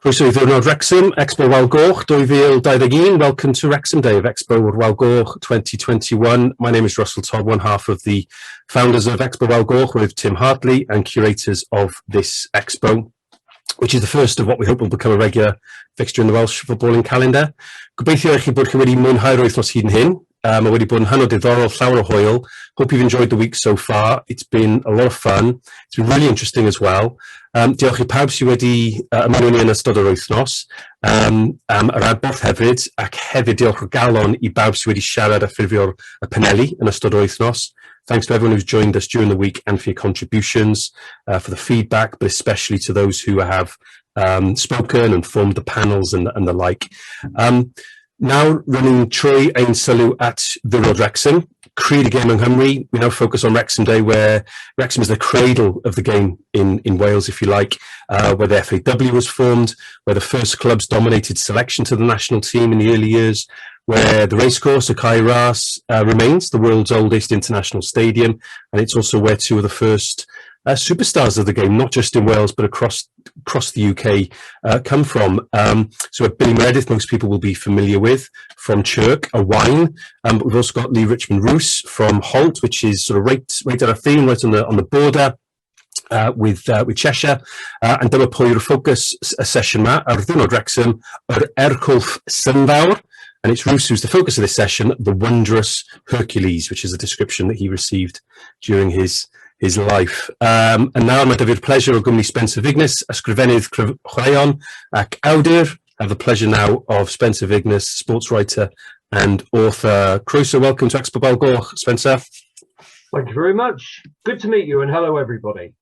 Croeso I Ddiwrnod Wrecsam, Expo'r Wal Goch 2021. Welcome to Wrexham Day of Expo'r Wal Goch 2021. My name is Russell Todd, one half of the founders of Expo'r Wal Goch with Tim Hartley and curators of this expo, which is the first of what we hope will become a regular fixture in the Welsh footballing calendar. Gobeithio eich bod chi wedi mwynhau'r wythnos hyd yn hyn. Mae wedi bod yn hynod diddorol, llawer o hwyl. Hope you've enjoyed the week so far. It's been a lot of fun. It's been really interesting as well. Diolch I pawb sydd wedi ymuno yn ystod yr wythnos. Yr adborth hefyd, ac hefyd diolch o galon I bawb sydd wedi siarad a ffurfio'r paneli yn ystod yr wythnos. Thanks to everyone who's joined us during the week and for your contributions, for the feedback, but especially to those who have spoken and formed the panels and the like. Now running trwy ein sylw at Ddiwrnod Wrecsam, creed a game in Hungary. We now focus on Wrexham Day, where Wrexham is the cradle of the game in Wales, if you like, where the FAW was formed, where the first clubs dominated selection to the national team in the early years, where the racecourse at Cae Ras remains the world's oldest international stadium, and it's also where two of the first superstars of the game, not just in Wales but across the UK, come from. So Billy Meredith, most people will be familiar with from Chirk, a wine. But we've also got Leigh Richmond Roose from Holt, which is sort of right at our theme, right on the border with Cheshire. And dyma pwy yw'r focus session ma ar Ddiwrnod Wrecsam, yr Ercwlff Synfawr. And it's Roose who's the focus of this session, the Wondrous Hercules, which is a description that he received during his life. And now mae dyfu'r pleasure o gwmni Spencer Vignes, ysgrifennydd chwaraeon ac awdur. I have the pleasure now of Spencer Vignes, sports writer and author. Croeso, welcome to Expo'r Wal Goch, Spencer. Thank you very much. Good to meet you, and hello everybody.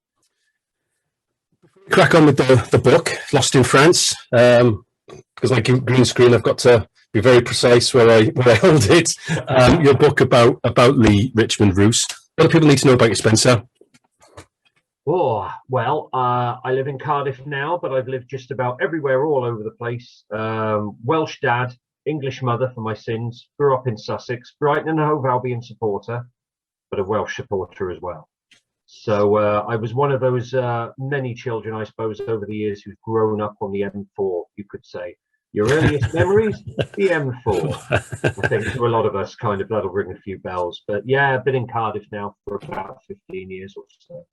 Crack on with the book, Lost in France. Because like green screen, I've got to be very precise where I hold it. Your book about Leigh Richmond Roose. What do people need to know about you, Spencer? Oh, well, I live in Cardiff now, but I've lived just about everywhere all over the place. Welsh dad, English mother for my sins, grew up in Sussex, Brighton and Hove Albion supporter, but a Welsh supporter as well. So I was one of those many children, I suppose, over the years who've grown up on the M4, you could say. Your earliest memories? The M4. I think for a lot of us, kind of, that'll ring a few bells. But yeah, I've been in Cardiff now for about 15 years or so.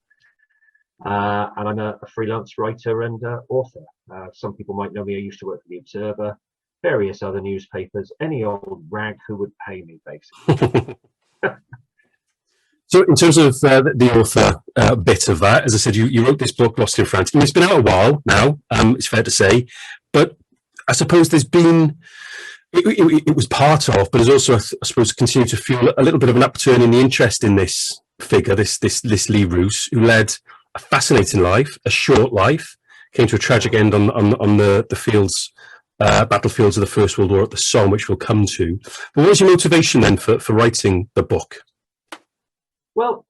And I'm a freelance writer and author. Some people might know me. I used to work for The Observer, various other newspapers, any old rag who would pay me, basically. So in terms of the author bit of that, as I said, you wrote this book, Lost in France. I mean, it's been out a while now, it's fair to say, but I suppose there's been, it was part of, but there's also, I suppose, continued to feel a little bit of an upturn in the interest in this figure, this Leigh Roose, who led a fascinating life, a short life, came to a tragic end on the fields, battlefields of the First World War at the Somme, which we'll come to. But what was your motivation then for writing the book? Well,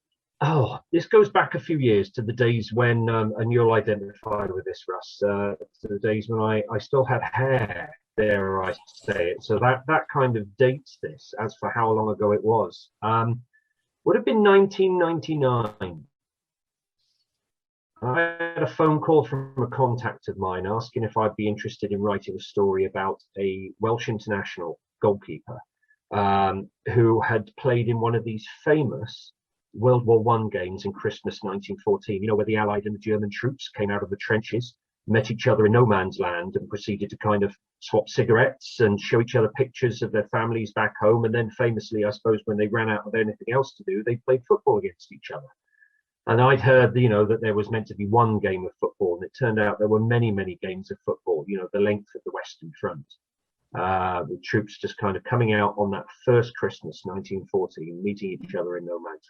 this goes back a few years to the days when, and you'll identify with this, Russ, to the days when I still had hair, dare I say it. So that kind of dates this as for how long ago it was. Would have been 1999. I had a phone call from a contact of mine asking if I'd be interested in writing a story about a Welsh international goalkeeper who had played in one of these famous World War I games in Christmas 1914, you know, where the Allied and the German troops came out of the trenches, met each other in no man's land and proceeded to kind of swap cigarettes and show each other pictures of their families back home. And then famously, I suppose, when they ran out of anything else to do, they played football against each other. And I'd heard, you know, that there was meant to be one game of football, and it turned out there were many, many games of football, you know, the length of the Western Front. With troops just kind of coming out on that first Christmas, 1914, meeting each other in no man's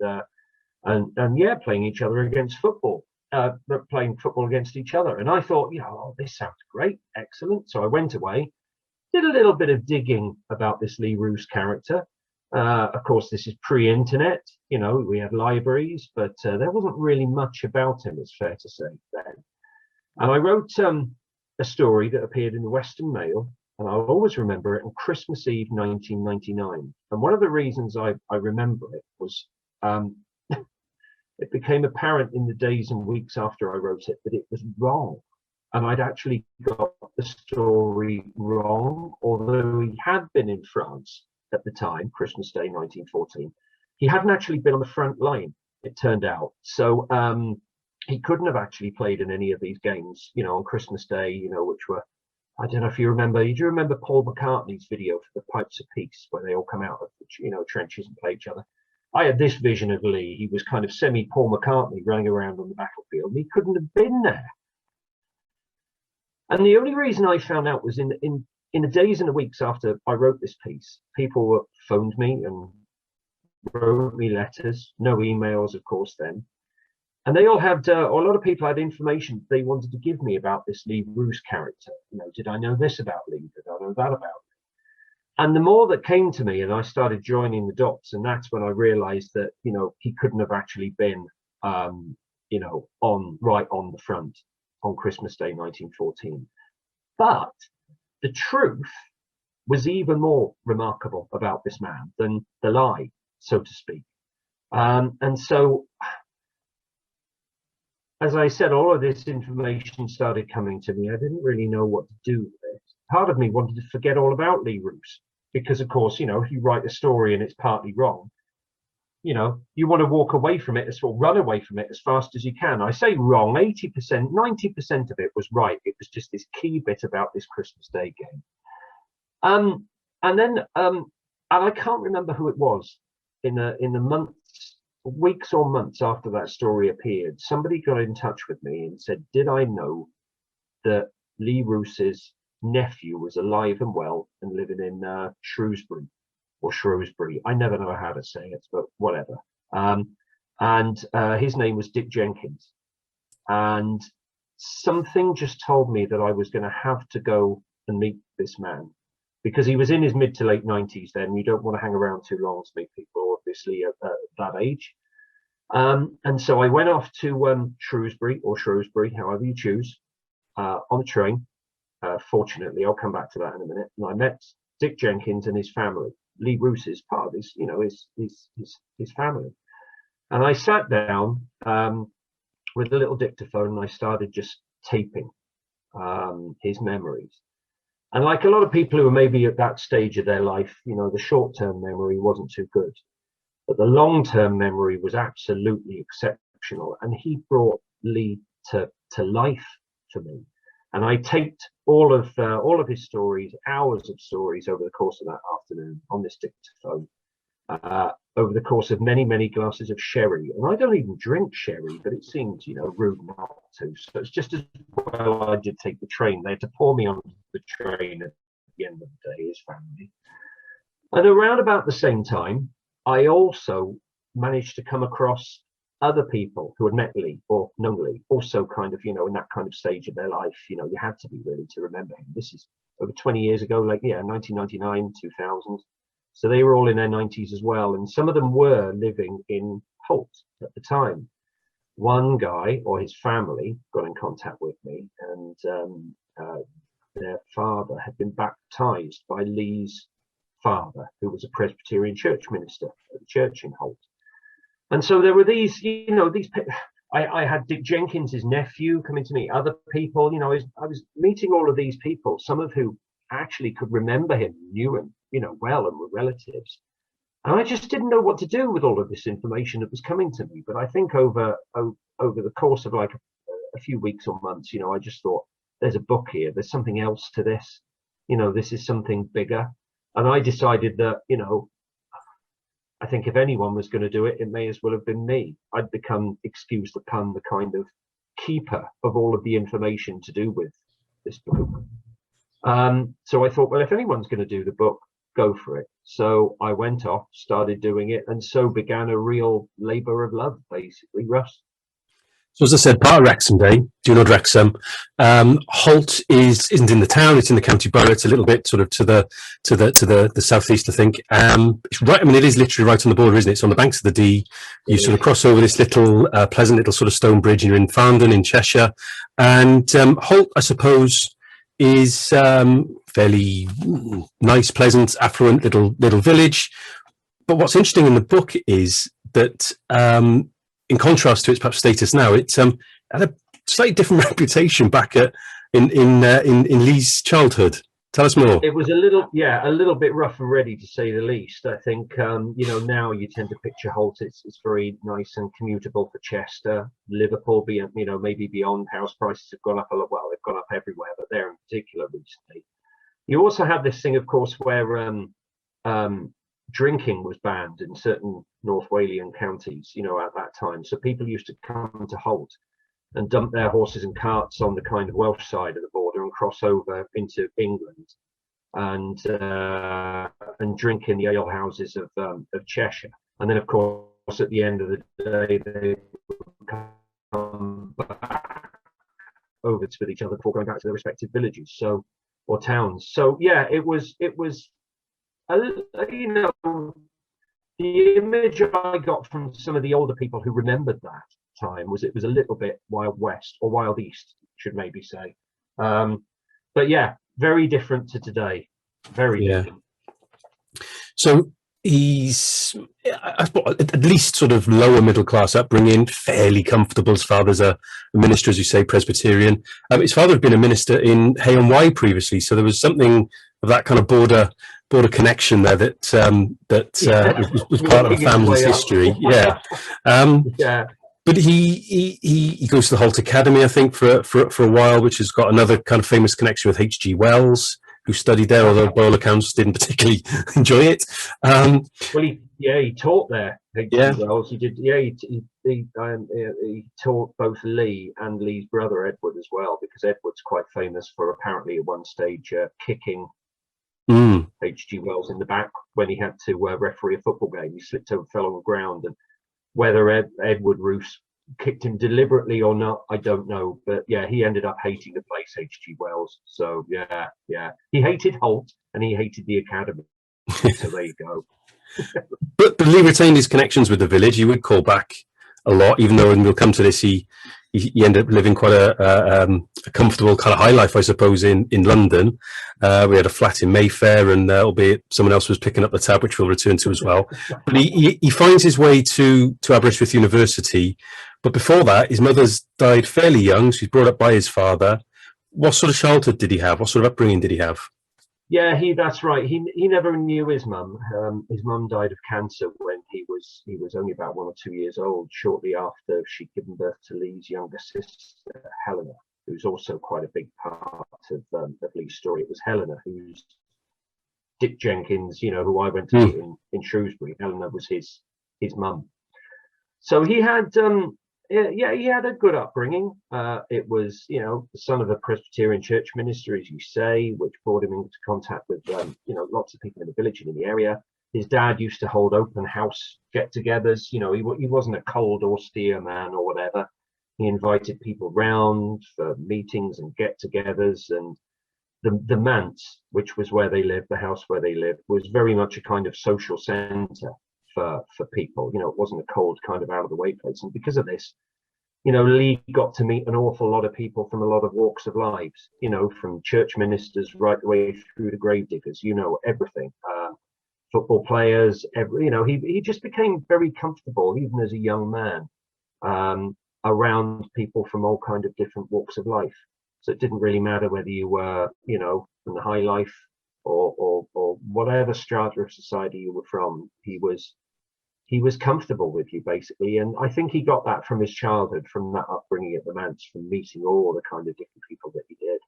land, and yeah, playing each other against football, playing football against each other. And I thought, you know, oh, this sounds great, excellent. So I went away, did a little bit of digging about this Leigh Roose character. Of course, this is pre-internet, you know, we had libraries, but there wasn't really much about him, it's fair to say then. And I wrote a story that appeared in the Western Mail, and I'll always remember it, on Christmas Eve 1999. And one of the reasons I remember it was it became apparent in the days and weeks after I wrote it that it was wrong. and I'd actually got the story wrong, although he had been in France at the time, Christmas Day 1914. He hadn't actually been on the front line, it turned out. So he couldn't have actually played in any of these games, you know, on Christmas Day, you know, which were, I don't know if you remember, do you remember Paul McCartney's video for the Pipes of Peace, where they all come out of the, you know, trenches and play each other? I had this vision of Leigh. He was kind of semi-Paul McCartney running around on the battlefield, and he couldn't have been there. And the only reason I found out was in the days and the weeks after I wrote this piece, people phoned me and wrote me letters, no emails, of course, then. And they all had, a lot of people had information they wanted to give me about this Leigh Roose character. You know, did I know this about Leigh? Did I know that about him? And the more that came to me, and I started joining the dots, and that's when I realized that, you know, he couldn't have actually been, you know, right on the front on Christmas Day 1914. But the truth was even more remarkable about this man than the lie, so to speak. And so, as I said, all of this information started coming to me. I didn't really know what to do with it. Part of me wanted to forget all about Leigh Roose, because of course, you know, if you write a story and it's partly wrong, you know, you want to walk away from it, or run away from it as fast as you can. I say wrong, 80%, 90% of it was right. It was just this key bit about this Christmas Day game. And then, and I can't remember who it was in the months, weeks or months after that story appeared, somebody got in touch with me and said, did I know that Leigh Roose's nephew was alive and well and living in Shrewsbury or Shrewsbury. I never know how to say it, but whatever. And his name was Dick Jenkins. And something just told me that I was going to have to go and meet this man, because he was in his mid to late 90s then. You don't want to hang around too long to meet people, obviously, at that age. And so I went off to Shrewsbury or Shrewsbury, however you choose, on the train. Fortunately, I'll come back to that in a minute. And I met Dick Jenkins and his family. Leigh Roose is part of his, you know, his family. And I sat down with a little dictaphone and I started just taping his memories. And like a lot of people who are maybe at that stage of their life, you know, the short-term memory wasn't too good, but the long-term memory was absolutely exceptional. And he brought Leigh to life for me. And I taped all of his stories, hours of stories, over the course of that afternoon on this dictaphone, over the course of many, many glasses of sherry. And I don't even drink sherry, but it seemed, you know, rude not to. So it's just as well I did take the train. They had to pour me onto the train at the end of the day, his family. And around about the same time, I also managed to come across other people who had met Leigh or known Leigh, also kind of, you know, in that kind of stage of their life. You know, you had to be really to remember him. This is over 20 years ago, like, yeah, 1999, 2000. So they were all in their 90s as well. And some of them were living in Holt at the time. One guy or his family got in contact with me, and their father had been baptized by Leigh's father, who was a Presbyterian church minister at the church in Holt. And so there were these, you know, I had Dick Jenkins, his nephew, coming to meet other people. You know, I was meeting all of these people, some of who actually could remember him, knew him, you know, well, and were relatives. And I just didn't know what to do with all of this information that was coming to me. But I think over the course of like a few weeks or months, you know, I just thought, there's a book here, there's something else to this, you know, this is something bigger. And I decided that, you know, I think if anyone was going to do it, it may as well have been me. I'd become, excuse the pun, the kind of keeper of all of the information to do with this book. So I thought, well, if anyone's going to do the book, go for it. So I went off, started doing it, and so began a real labour of love, basically, Russ. So as I said, part of Wrexham Day, Ddiwrnod Wrecsam. Holt isn't in the town; it's in the county borough. It's a little bit sort of to the southeast, I think. It's right. I mean, it is literally right on the border, isn't it? It's on the banks of the Dee. You sort of cross over this little pleasant little sort of stone bridge, and you're in Farndon in Cheshire. And Holt, I suppose, is fairly nice, pleasant, affluent little village. But what's interesting in the book is that, in contrast to its perhaps status now, it's had a slightly different reputation back at in Leigh's childhood? Tell us more. It was a little bit rough and ready, to say the least. I think now you tend to picture Holt. It's very nice and commutable for Chester, Liverpool. Maybe beyond. House prices have gone up a lot. Well, they've gone up everywhere, but there in particular recently. You also have this thing, of course, where drinking was banned in certain North Walian counties. At that time, so people used to come to Holt and dump their horses and carts on the kind of Welsh side of the border and cross over into England and drink in the ale houses of Cheshire. And then, of course, at the end of the day, they would come back over with each other before going back to their respective villages, or towns. So yeah, it was the image I got from some of the older people who remembered that time was it was a little bit Wild West, or Wild East, should maybe say. But yeah, very different to today. Very different. So he's at least sort of lower middle class upbringing, fairly comfortable. His father's a minister, as you say, Presbyterian. His father had been a minister in Hay on Wye previously, so there was something of that kind of border connection there that was part of the family's history. Yeah. Yeah. But he goes to the Holt Academy, I think, for a while, which has got another kind of famous connection with H.G. Wells, who studied there, although by all accounts didn't particularly enjoy it. Well, he taught there. H.G. Wells. He did. Yeah, he taught both Leigh and Leigh's brother Edward as well, because Edward's quite famous for apparently at one stage kicking H.G. Wells in the back when he had to referee a football game. He slipped over, fell on the ground, and whether Edward Roose kicked him deliberately or not, I don't know. But yeah, he ended up hating the place, H.G. Wells. So yeah. He hated Holt and he hated the academy. So there you go. But Leigh retained his connections with the village. He would call back a lot, even though, and we'll come to this, he ended up living quite a comfortable kind of high life, I suppose, in London. We had a flat in Mayfair, and albeit someone else was picking up the tab, which we'll return to as well. But he finds his way to Aberystwyth University. But before that, his mother's died fairly young. So he's brought up by his father. What sort of childhood did he have? What sort of upbringing did he have? Yeah, that's right. He never knew his mum. His mum died of cancer when he was only about 1 or 2 years old, shortly after she'd given birth to Leigh's younger sister, Helena, who's also quite a big part of Leigh's story. It was Helena who's Dick Jenkins, who I went to meet in Shrewsbury. Helena was his mum. So he had he had a good upbringing. It was, the son of a Presbyterian church minister, as you say, which brought him into contact with, lots of people in the village and in the area. His dad used to hold open house get-togethers. He wasn't a cold, austere man or whatever. He invited people round for meetings and get-togethers. And the manse, which was where they lived, the house where they lived, was very much a kind of social centre for people. It wasn't a cold kind of out of the way place. And because of this, Leigh got to meet an awful lot of people from a lot of walks of lives, from church ministers right the way through to grave diggers, everything, football players, he just became very comfortable, even as a young man, around people from all kind of different walks of life. So it didn't really matter whether you were, from the high life or whatever strata of society you were from. He was comfortable with you, basically. And I think he got that from his childhood, from that upbringing at the manse, from meeting all the kind of different people that he did.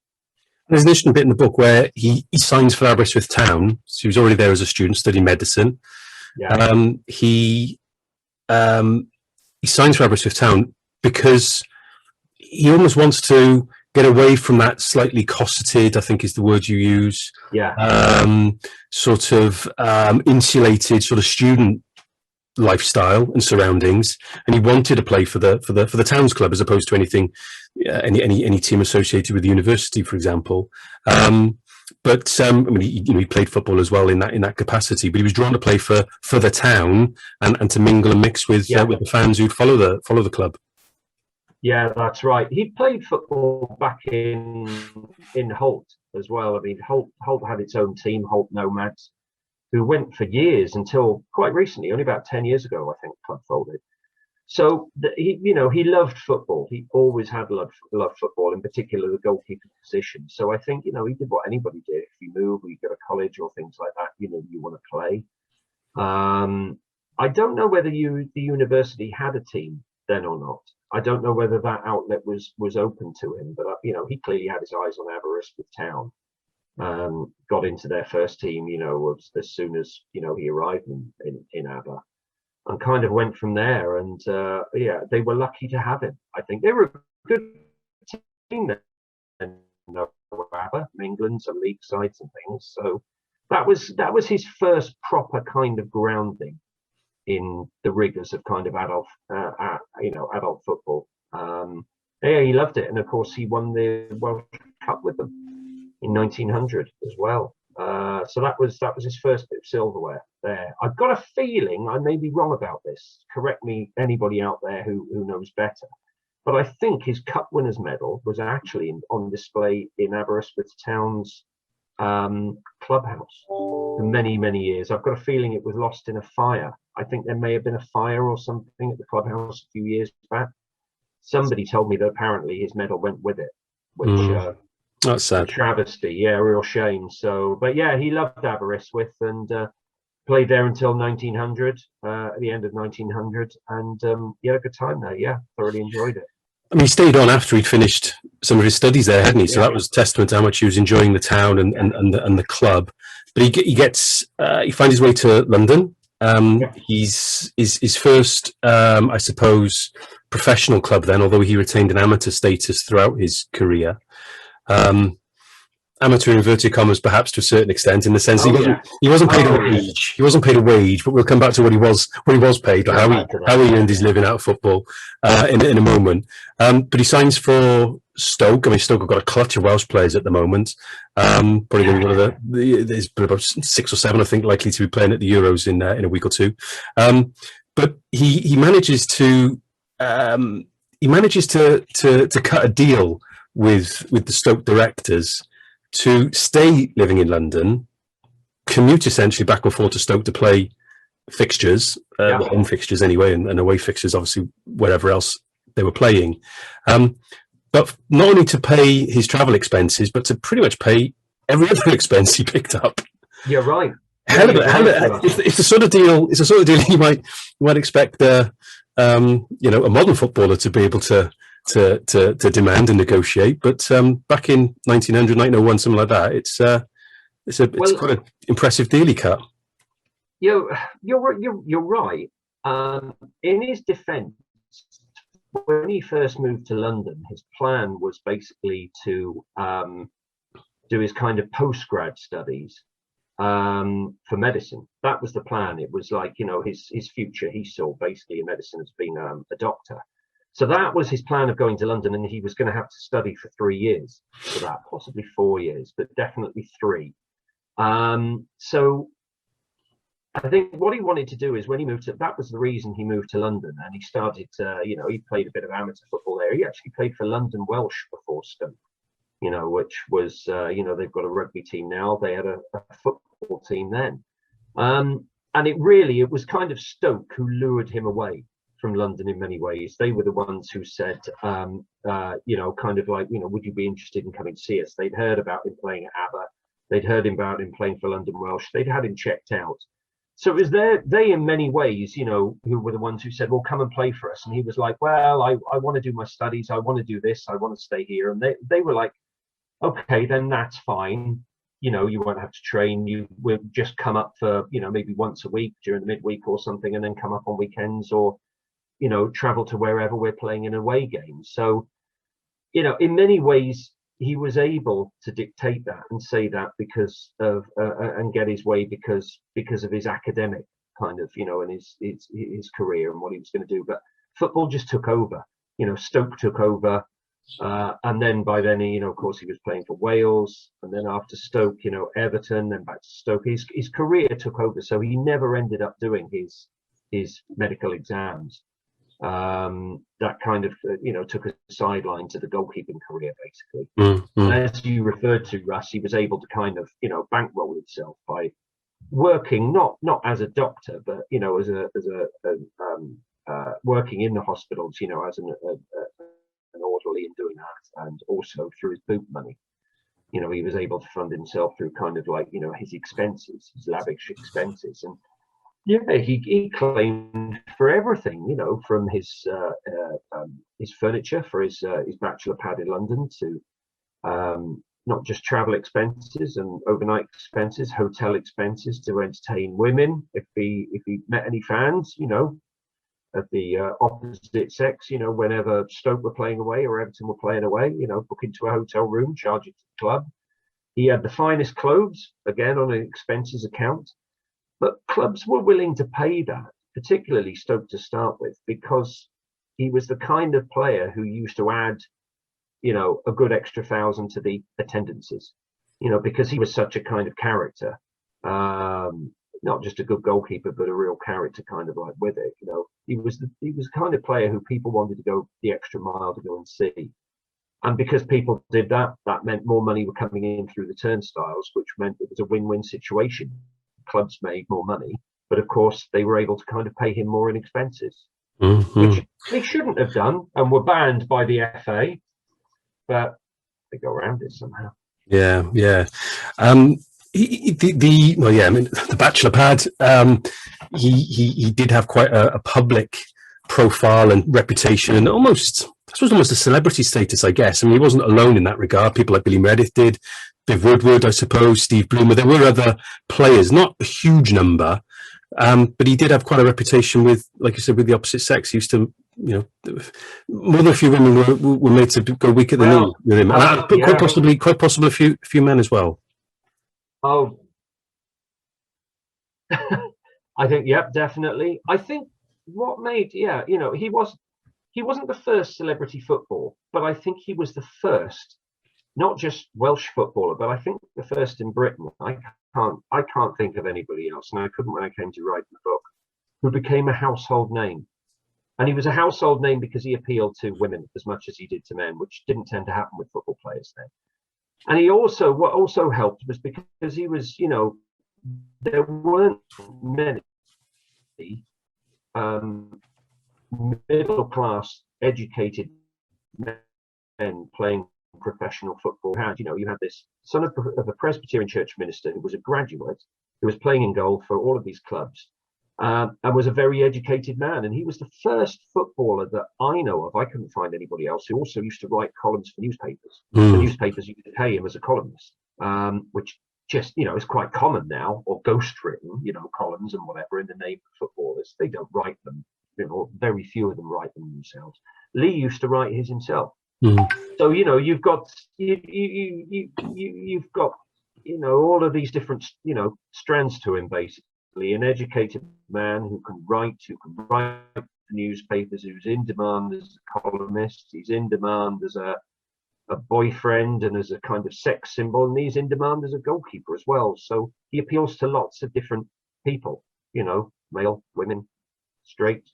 There's an interesting bit in the book where he signs for Aberystwyth Town. So he was already there as a student studying medicine. Yeah. He signs for Aberystwyth Town because he almost wants to get away from that slightly cosseted, I think is the word you use. Yeah. Sort of insulated sort of student lifestyle and surroundings, and he wanted to play for the towns club as opposed to anything, any team associated with the university, for example. But he played football as well in that capacity. But he was drawn to play for the town and to mingle and mix with the fans who'd follow the club. Yeah, that's right. He played football back in Holt as well. I mean, Holt had its own team, Holt Nomads, who went for years until quite recently, only about 10 years ago, I think, club folded. So he loved football. He always had loved football, in particular the goalkeeper position. So I think he did what anybody did. If you move, or you go to college or things like that, you want to play. I don't know whether the university had a team then or not. I don't know whether that outlet was open to him, but he clearly had his eyes on Aberystwyth Town. Got into their first team, as soon as he arrived in Aber. And kind of went from there, and they were lucky to have him. I think they were a good team then, from England, some league sides and things. So that was his first proper kind of grounding in the rigors of kind of adult football. He loved it, and of course he won the Welsh Cup with them in 1900 as well. So that was his first bit of silverware there. I've got a feeling, I may be wrong about this, correct me anybody out there who knows better, but I think his cup winners medal was actually on display in Aberystwyth Town's clubhouse for many years. I've got a feeling it was lost in a fire. I think there may have been a fire or something at the clubhouse a few years back. Somebody told me that apparently his medal went with it, which that's sad. Travesty, real shame. So, but he loved Aberystwyth and played there until 1900, at the end of 1900, and he had a good time there. Thoroughly enjoyed it. I mean, he stayed on after he'd finished some of his studies there, hadn't he? So that was testament to how much he was enjoying the town and the club. But he finds his way to London. His first, I suppose, professional club then, although he retained an amateur status throughout his career. Amateur in inverted commas, perhaps to a certain extent, in the sense he wasn't paid a wage. He wasn't paid a wage, but we'll come back to what he was paid, or how he earned his living out of football in a moment. But he signs for Stoke. I mean, Stoke have got a clutch of Welsh players at the moment. Probably going to be one of there's about 6 or 7, I think, likely to be playing at the Euros in a week or two. But he manages to cut a deal with the Stoke directors to stay living in London, commute essentially back and forth to Stoke to play fixtures, home fixtures anyway, and away fixtures, obviously, wherever else they were playing. But not only to pay his travel expenses, but to pretty much pay every other expense he picked up. You're right. It's the sort of deal. It's a sort of deal you might expect a modern footballer to be able to demand and negotiate, but back in 1900, 1901, something like that, it's quite an impressive deal he cut. You're right. In his defence, when he first moved to London, his plan was basically to do his kind of postgrad studies for medicine. That was the plan. It was like his future. He saw basically in medicine as being a doctor. So that was his plan of going to London, and he was going to have to study for 3 years for that, possibly 4 years, but definitely 3. So I think what he wanted to do is when he moved that was the reason he moved to London, and he started, he played a bit of amateur football there. He actually played for London Welsh before Stoke, which was, they've got a rugby team now. They had a football team then. And it was kind of Stoke who lured him away from London in many ways. They were the ones who said, kind of like, would you be interested in coming to see us? They'd heard about him playing at Aber. They'd heard about him playing for London Welsh. They'd had him checked out. So it was they in many ways, who were the ones who said, well, come and play for us. And he was like, well, I want to do my studies. I want to do this. I want to stay here. And they were like, okay, then that's fine. You won't have to train. You will just come up for, maybe once a week during the midweek or something, and then come up on weekends, or travel to wherever we're playing an away game. So, in many ways, he was able to dictate that and say that because of and get his way because of his academic kind of, and his career and what he was going to do. But football just took over. Stoke took over, and then by then, of course, he was playing for Wales, and then after Stoke, Everton, then back to Stoke. His career took over, so he never ended up doing his medical exams. That kind of took a sideline to the goalkeeping career basically. And as you referred to, Russ, he was able to kind of bankroll himself by working not as a doctor, but working in the hospitals, you know, as an orderly and doing that, and also through his boot money. You know, he was able to fund himself through kind of like, you know, his expenses, his lavish expenses. And yeah, he claimed for everything, you know, from his furniture for his bachelor pad in London to not just travel expenses and overnight expenses, hotel expenses to entertain women if he met any fans, you know, of the opposite sex, you know, whenever Stoke were playing away or Everton were playing away, you know, book into a hotel room, charge it to the club. He had the finest clothes, again on an expenses account, but clubs were willing to pay that, particularly Stoke to start with, because he was the kind of player who used to add, you know, a good extra 1,000 to the attendances, you know, because he was such a kind of character, not just a good goalkeeper, but a real character kind of like with it, you know. He was the kind of player who people wanted to go the extra mile to go and see. And because people did that, that meant more money were coming in through the turnstiles, which meant it was a win-win situation. Clubs made more money, but of course they were able to kind of pay him more in expenses, which they shouldn't have done and were banned by the FA, but they go around it somehow. Yeah. The bachelor pad. He did have quite a public profile and reputation, and almost a celebrity status, I guess. I mean, he wasn't alone in that regard. People like Billy Meredith did, Viv Woodward, I suppose, Steve Bloomer. There were other players, not a huge number, but he did have quite a reputation with, like you said, with the opposite sex. He used to, you know, more than a few women were made to go weak at the knee with him, and quite possibly a few men as well. Oh, I think, yep, definitely. I think what made, you know, he wasn't the first celebrity football, but I think he was the first, not just Welsh footballer, but I think the first in Britain. I can't think of anybody else, and I couldn't when I came to write the book, who became a household name. And he was a household name because he appealed to women as much as he did to men, which didn't tend to happen with football players then. And what also helped was because he was, you know, there weren't many middle class educated men playing professional football. You had this son of a Presbyterian church minister who was a graduate, who was playing in goal for all of these clubs, and was a very educated man. And he was the first footballer that I know of, I couldn't find anybody else, who also used to write columns for newspapers. The newspapers used to pay him as a columnist, which just, you know, is quite common now, or ghost written, you know, columns and whatever in the name of footballers. They don't write them, you know, very few of them write them themselves. Leigh used to write his himself. So, you know, you've got you've got, you know, all of these different, you know, strands to him, basically. An educated man who can write for newspapers, who's in demand as a columnist, he's in demand as a boyfriend and as a kind of sex symbol, and he's in demand as a goalkeeper as well. So he appeals to lots of different people, you know, male, women, straight,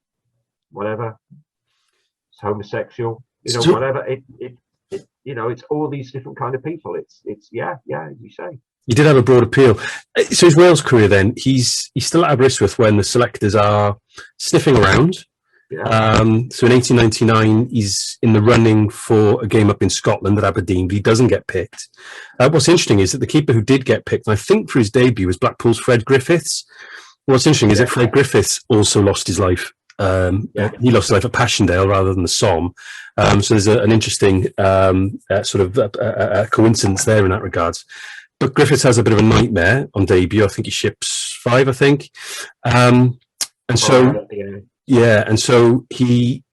whatever, it's homosexual, you know, whatever. It you know, it's all these different kind of people. It's yeah, you say. He did have a broad appeal. So his Wales career, then, he's still at Aberystwyth when the selectors are sniffing around. Yeah. So in 1899, he's in the running for a game up in Scotland at Aberdeen, but he doesn't get picked. What's interesting is that the keeper who did get picked, and I think for his debut, was Blackpool's Fred Griffiths. What's interesting is that Fred Griffiths also lost his life. He lost his life at Passchendaele rather than the Somme. So there's an interesting sort of coincidence there in that regards. But Griffiths has a bit of a nightmare on debut. I think he ships 5, I think. And so he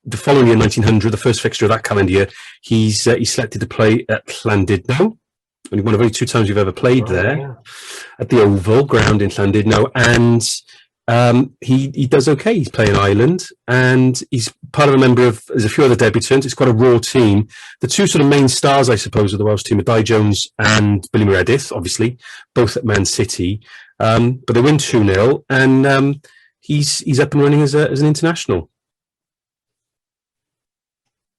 the following year, 1900, the first fixture of that calendar year, he's selected to play at Llandudno. Only one of only 2 times we've ever played there, at the Oval ground in Llandudno, and he does okay. He's playing Ireland, and he's part of a member of. There's a few other debutants. It's quite a raw team. The 2 sort of main stars, I suppose, of the Welsh team are Di Jones and Billy Meredith, obviously, both at Man City. But they win 2-0, and he's up and running as an international.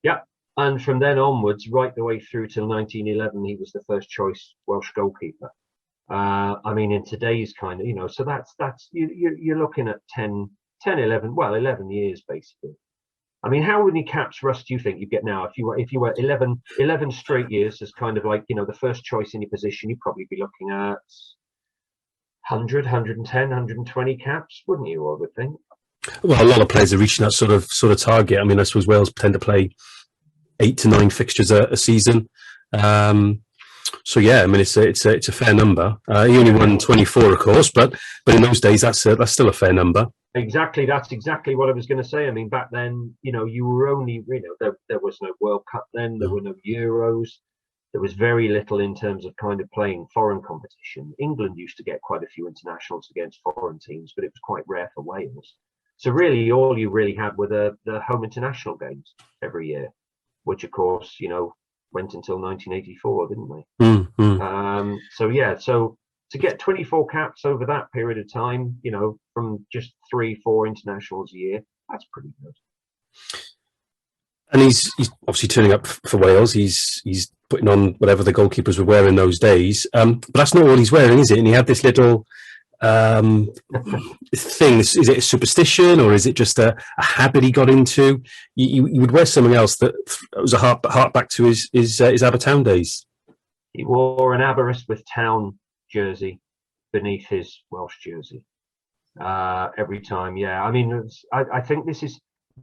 Yeah, and from then onwards, right the way through till 1911, he was the first choice Welsh goalkeeper. I mean, in today's kind of, you know, so that's you're looking at 10 10, 11, well, 11 years basically. I mean, how many caps, Russ, do you think you get now? If you were 11 straight years as kind of like, you know, the first choice in your position, you'd probably be looking at 100, 110, 120 caps, wouldn't you, I would think? Well, a lot of players are reaching that sort of target. I mean, I suppose Wales tend to play 8 to 9 fixtures a season. So yeah, I mean, it's a fair number. He only won 24, of course, but in those days, that's still a fair number. Exactly, that's exactly what I was going to say. I mean, back then, you know, you were only, you know, there was no World Cup then, there were no Euros, there was very little in terms of kind of playing foreign competition. England used to get quite a few internationals against foreign teams, but it was quite rare for Wales. So really, all you really had were the home international games every year, which of course, you know, went until 1984, didn't they? So yeah, so to get 24 caps over that period of time, you know, from just 3-4 internationals a year, that's pretty good. And he's obviously turning up for Wales. He's putting on whatever the goalkeepers were wearing those days. But that's not all he's wearing, is it? And he had this little thing. Is it a superstition, or is it just a habit he got into? You would wear something else that was a hark back to his Abertown days. He wore an Aberystwyth Town jersey beneath his Welsh jersey every time. Yeah, I mean, I think it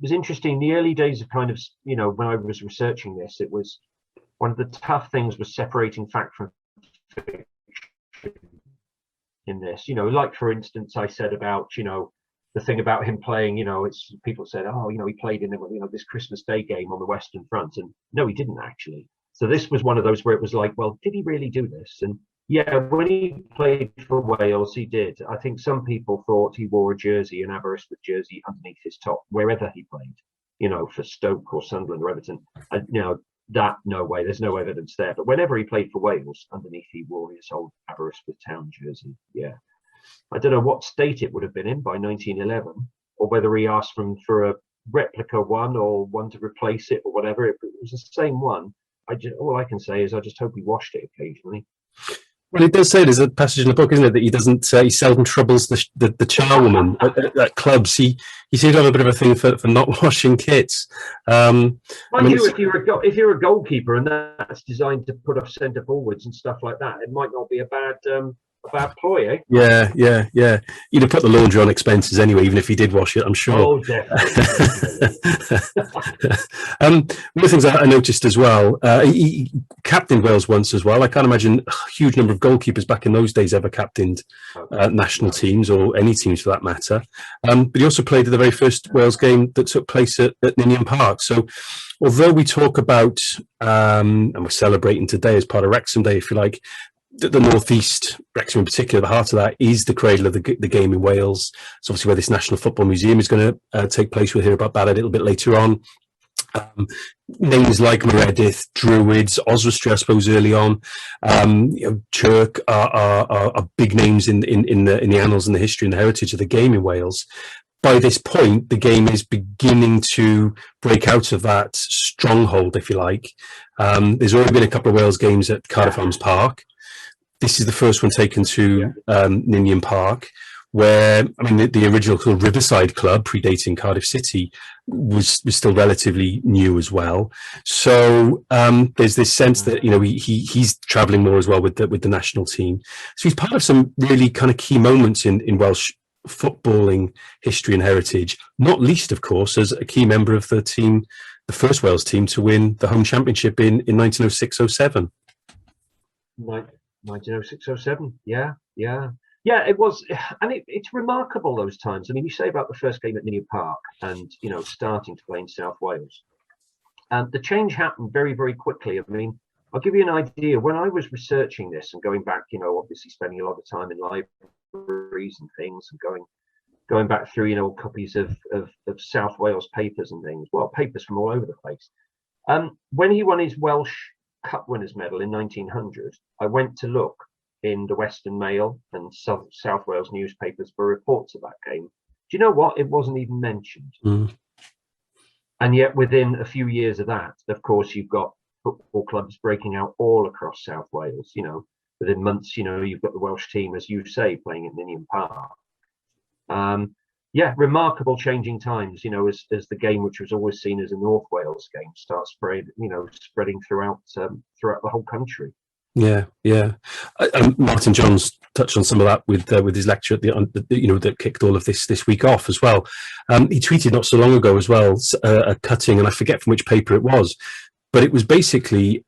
was interesting. The early days of kind of, you know, when I was researching this, it was one of the tough things was separating fact from fiction in this. You know, like for instance, I said about, you know, the thing about him playing, you know, it's people said, oh, you know, he played in, you know, this Christmas Day game on the Western Front, and no, he didn't actually. So this was one of those where it was like, well, did he really do this? And yeah, when he played for Wales, he did. I think some people thought he wore a jersey, an Aberystwyth jersey, underneath his top, wherever he played, you know, for Stoke or Sunderland or Everton. And, you know, that, no way, there's no evidence there. But whenever he played for Wales, underneath he wore his old Aberystwyth Town jersey. Yeah. I don't know what state it would have been in by 1911, or whether he asked for a replica one or one to replace it or whatever. It was the same one. All I can say is I just hope he washed it occasionally. Well, it does say, there's a passage in the book, isn't it, that he doesn't, he seldom troubles the charwoman at clubs. He seems to have a bit of a thing for not washing kits. Mind you, if you're a goalkeeper and that's designed to put off centre forwards and stuff like that, it might not be a bad ploy, eh? Yeah. You'd have put the laundry on expenses anyway, even if he did wash it, I'm sure. Oh, definitely. One of the things I noticed as well, he captained Wales once as well. I can't imagine a huge number of goalkeepers back in those days ever captained national teams, or any teams for that matter. But he also played at the very first Wales game that took place at Ninian Park. So although we talk about, and we're celebrating today as part of Wrexham Day, if you like, the northeast, Wrexham in particular, the heart of that is the cradle of the game in Wales. It's obviously where this National Football Museum is going to take place. We'll hear about that a little bit later on. Names like Meredith, Druids, Oswestry, I suppose, early on, you know, Chirk are big names in the annals and the history and the heritage of the game in Wales. By this point, the game is beginning to break out of that stronghold, if you like. There's already been a couple of Wales games at Cardiff Arms Park. This is the first one taken to Ninian Park, where, I mean, the original sort of Riverside club, predating Cardiff City, was still relatively new as well. So there's this sense that, you know, he's travelling more as well with the national team. So he's part of some really kind of key moments in Welsh footballing history and heritage, not least, of course, as a key member of the team, the first Wales team to win the home championship in 1906-07. 1906-07, yeah, it was, and it's remarkable those times. I mean, you say about the first game at Ninian Park and, you know, starting to play in South Wales, and the change happened very, very quickly. I mean, I'll give you an idea. When I was researching this and going back, you know, obviously spending a lot of time in libraries and things, and going back through, you know, copies of South Wales papers and things, well, papers from all over the place. When he won his Welsh Cup Winners' Medal in 1900, I went to look in the Western Mail and South Wales newspapers for reports of that game. Do you know what? It wasn't even mentioned. And yet within a few years of that, of course, you've got football clubs breaking out all across South Wales. You know, within months, you know, you've got the Welsh team, as you say, playing at Ninian Park. yeah, remarkable changing times, as the game, which was always seen as a North Wales game, starts spreading throughout throughout the whole country. Yeah, yeah. Martin Johns touched on some of that with his lecture at that kicked all of this week off as well. He tweeted not so long ago as well a cutting, and I forget from which paper it was, but it was basically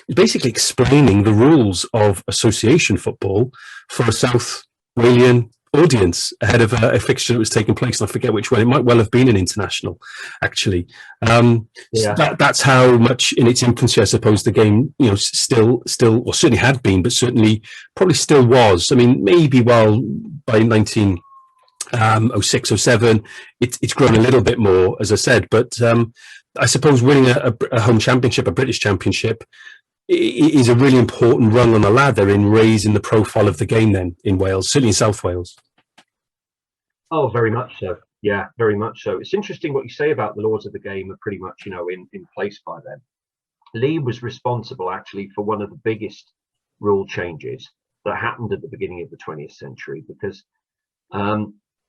explaining the rules of association football for a South Walian audience ahead of a fixture that was taking place, and I forget which one. It might well have been an international, actually. So that's how much in its infancy, I suppose, the game, still, or certainly had been, but certainly probably still was. I mean, maybe by 1906, 07, it's grown a little bit more, as I said, but I suppose winning a home championship, a British championship, is a really important rung on the ladder in raising the profile of the game then in Wales, certainly in South Wales. Oh, very much so. Yeah, very much so. It's interesting what you say about the laws of the game are pretty much, in place by then. Leigh was responsible actually for one of the biggest rule changes that happened at the beginning of the 20th century, because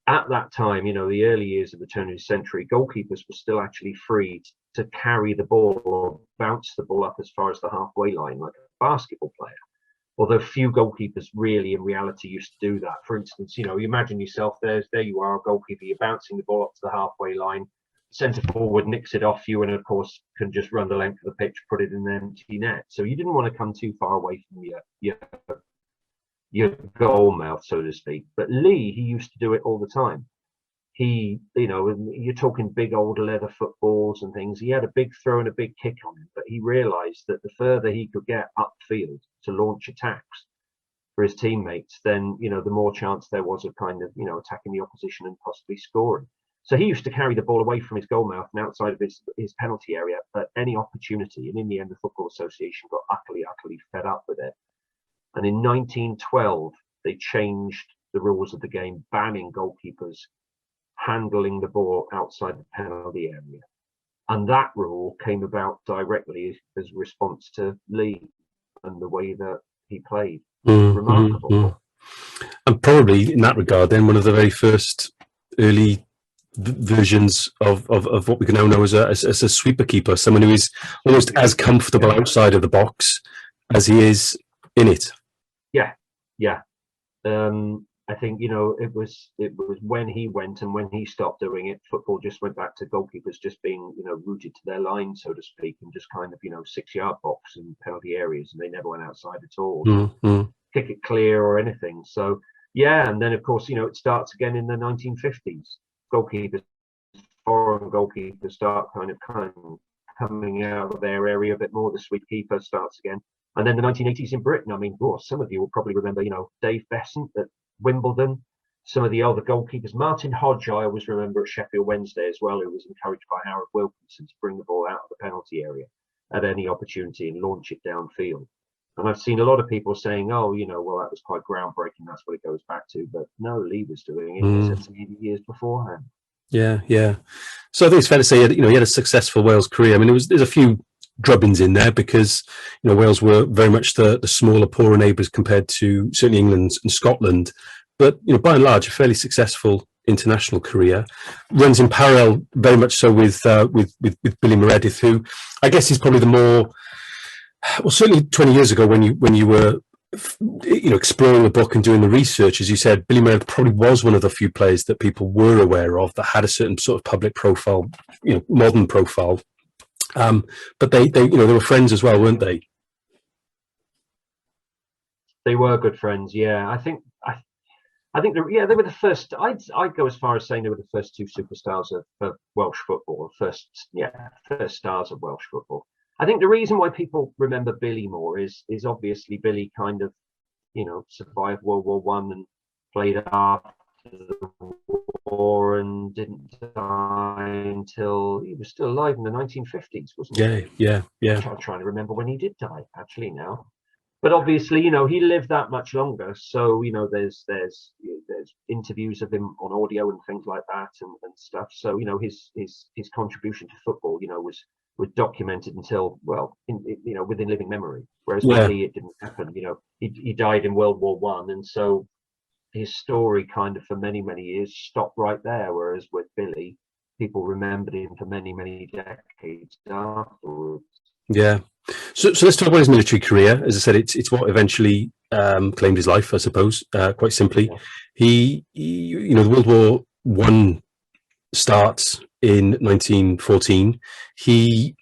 at that time, the early years of the 20th century, goalkeepers were still actually free to carry the ball or bounce the ball up as far as the halfway line, like a basketball player. Although few goalkeepers really, in reality, used to do that. For instance, you imagine yourself, there you are, a goalkeeper, you're bouncing the ball up to the halfway line, centre forward nicks it off you, and of course can just run the length of the pitch, put it in an empty net. So you didn't want to come too far away from your goal mouth, so to speak. But Leigh, he used to do it all the time. He, you're talking big old leather footballs and things. He had a big throw and a big kick on him, but he realised that the further he could get upfield to launch attacks for his teammates, then, the more chance there was of kind of, attacking the opposition and possibly scoring. So he used to carry the ball away from his goal mouth and outside of his penalty area at any opportunity. And in the end, the Football Association got utterly fed up with it. And in 1912, they changed the rules of the game, banning goalkeepers handling the ball outside the penalty area. And that rule came about directly as a response to Leigh and the way that he played. Remarkable. And probably in that regard, then, one of the very first early versions of what we can now know as a sweeper keeper, someone who is almost as comfortable outside of the box as he is in it. Yeah. I think, it was when he went and when he stopped doing it, football just went back to goalkeepers just being, rooted to their line, so to speak, and just kind of, 6-yard box and penalty areas, and they never went outside at all. Kick it clear or anything. So, yeah, and then, of course, it starts again in the 1950s. Foreign goalkeepers start kind of coming out of their area a bit more. The sweep keeper starts again. And then the 1980s in Britain, I mean, some of you will probably remember, Dave Besant at Wimbledon, some of the other goalkeepers. Martin Hodge, I always remember at Sheffield Wednesday as well, who was encouraged by Howard Wilkinson to bring the ball out of the penalty area at any opportunity and launch it downfield. And I've seen a lot of people saying, well, that was quite groundbreaking, that's what it goes back to. But no, Leigh was doing it 70 years beforehand. Yeah. So I think it's fair to say, he had a successful Wales career. I mean, there's a few drubbins in there because, Wales were very much the smaller, poorer neighbours compared to certainly England and Scotland. But, by and large, a fairly successful international career. Runs in parallel very much so with Billy Meredith, who I guess is probably the more, well, certainly 20 years ago when you were exploring the book and doing the research, as you said, Billy Meredith probably was one of the few players that people were aware of that had a certain sort of public profile, modern profile. But they were friends as well, weren't they? They were good friends. Yeah, I think they were the first. I'd go as far as saying they were the first two superstars of Welsh football. First stars of Welsh football. I think the reason why people remember Billy more is obviously Billy kind of, survived World War One and played after the war and didn't die until he was still alive in the 1950s, wasn't he? Yeah. I'm trying to remember when he did die, actually, now. But obviously, he lived that much longer. So, there's interviews of him on audio and things like that and stuff. So, his contribution to football, was documented until, well, within living memory. Whereas Billy, it didn't happen. He died in World War One, and so his story kind of for many, many years stopped right there, whereas with Billy, people remembered him for many, many decades afterwards. Yeah. So let's talk about his military career. As I said, it's what eventually claimed his life, I suppose, quite simply. Yeah. He, you know, the World War One starts in 1914. He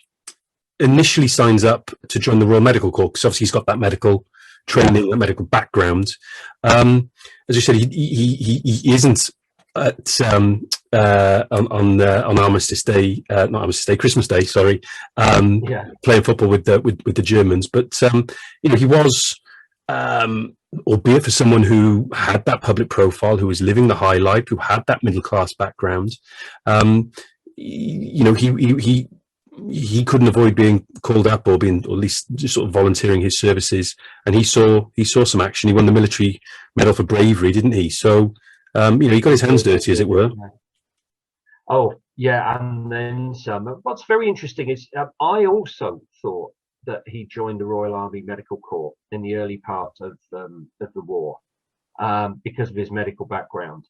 initially signs up to join the Royal Medical Corps, because obviously he's got that medical training, that medical background. As you said, he isn't at on Armistice Day, not Armistice Day, Christmas Day, sorry, playing football with the Germans. But you know, he was, albeit for someone who had that public profile, who was living the high life, who had that middle class background, you know, he couldn't avoid being called up, or being, or at least just sort of volunteering his services. And he saw some action. He won the military medal for bravery, didn't he? So you know, he got his hands dirty, as it were. Oh yeah, and then some. What's very interesting is I also thought that he joined the Royal Army Medical Corps in the early part of the war, because of his medical background.